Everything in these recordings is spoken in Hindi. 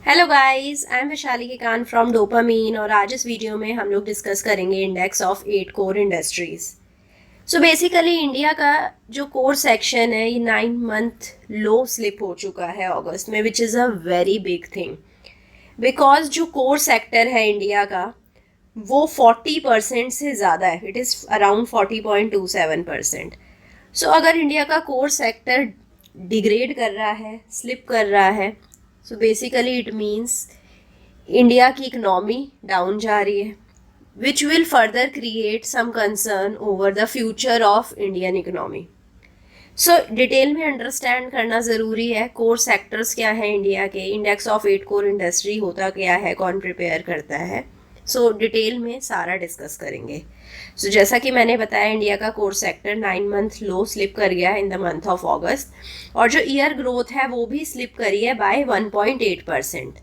Hello guys, I am Vaishali Kikan from Dopamine और आज इस वीडियो में हम लोग डिस्कस करेंगे index of 8 core industries. So basically India का जो कोर सेक्शन है ये 9 मंथ लो स्लिप हो चुका है अगस्त में, which is a very big thing because जो कोर सेक्टर है इंडिया का वो 40% से ज़्यादा है। It is around 40.27%। सो अगर इंडिया का कोर सेक्टर डिग्रेड कर रहा है, स्लिप कर रहा है, so basically it means India की इकनॉमी डाउन जा रही है, which will further create some concern over the future of Indian economy. So detail में अंडरस्टैंड करना ज़रूरी है। कोर सेक्टर्स क्या है इंडिया के, इंडेक्स ऑफ 8 कोर इंडस्ट्री होता क्या है, कौन प्रिपेयर करता है। सो डिटेल में सारा डिस्कस करेंगे। सो जैसा कि मैंने बताया, इंडिया का कोर सेक्टर 9 मंथ लो स्लिप कर गया है इन द मंथ ऑफ अगस्त, और जो ईयर ग्रोथ है वो भी स्लिप करी है by 1.8%।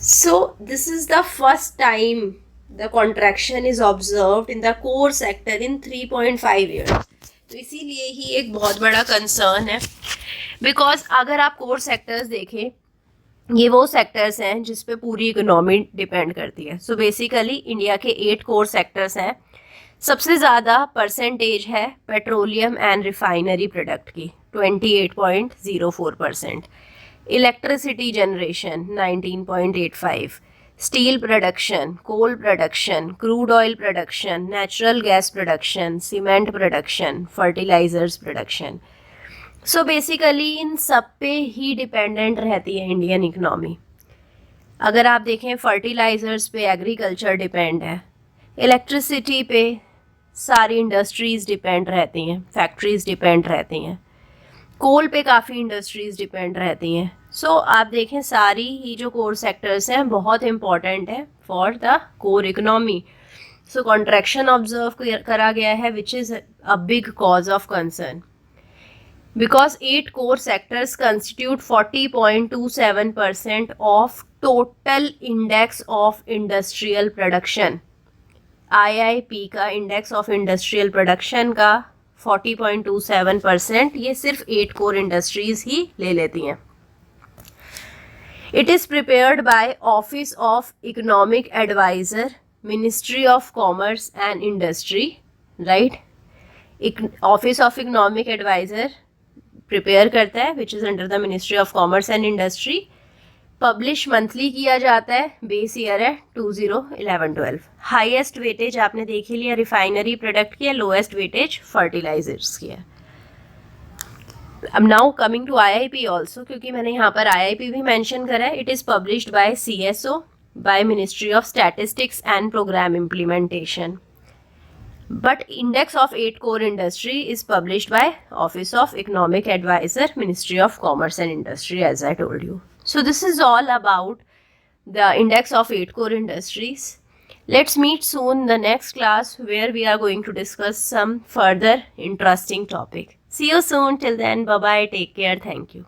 So this is the first time the contraction is observed in the core sector in 3.5 years. तो इसीलिए ही एक बहुत बड़ा कंसर्न है, बिकॉज अगर आप कोर सेक्टर्स देखें, ये वो सेक्टर्स हैं जिस पे पूरी इकोनॉमी डिपेंड करती है। सो बेसिकली इंडिया के 8 कोर सेक्टर्स हैं। सबसे ज़्यादा परसेंटेज है पेट्रोलियम एंड रिफाइनरी प्रोडक्ट की, 28.04%। Electricity generation 19.85, steel production, coal production, crude oil production, natural gas production, cement production, fertilizers production. So basically इन सब पे ही डिपेंडेंट रहती है इंडियन इकनॉमी। अगर आप देखें, फर्टिलाइजर्स पे एग्रीकल्चर डिपेंड है, इलेक्ट्रिसिटी पे सारी इंडस्ट्रीज़ डिपेंड रहती हैं, फैक्ट्रीज डिपेंड रहती हैं, कोल पे काफ़ी इंडस्ट्रीज़ डिपेंड रहती हैं। सो आप देखें, सारी ही जो कोर सेक्टर्स हैं बहुत इंपॉर्टेंट है for the core economy. So contraction observe करा गया है, which is a big cause of concern, because 8 core sectors constitute 40.27% of total index of industrial production। IIP का इंडेक्स ऑफ इंडस्ट्रियल प्रोडक्शन का 40.27% ये सिर्फ 8 कोर इंडस्ट्रीज ही ले लेती हैं। It is prepared by office of economic adviser, ministry of commerce and industry, right. Office of economic adviser prepare करता है, which is under the ministry of commerce and industry. Publish monthly किया जाता है, बेस ईयर है 2011-12। हाईएस्ट वेटेज आपने देख ही लिया रिफाइनरी प्रोडक्ट की है, लोएस्ट वेटेज फर्टिलाइजर्स की है। अब now coming to IIP also, क्योंकि मैंने यहाँ पर IIP भी मेंशन करा है। It is published by CSO, by ministry of statistics and programme implementation. But index of 8 core industry is published by Office of Economic Advisor, Ministry of Commerce and Industry, as I told you. So this is all about the index of 8 core industries. Let's meet soon in the next class where we are going to discuss some further interesting topic. See you soon. Till then, bye bye. Take care. Thank you.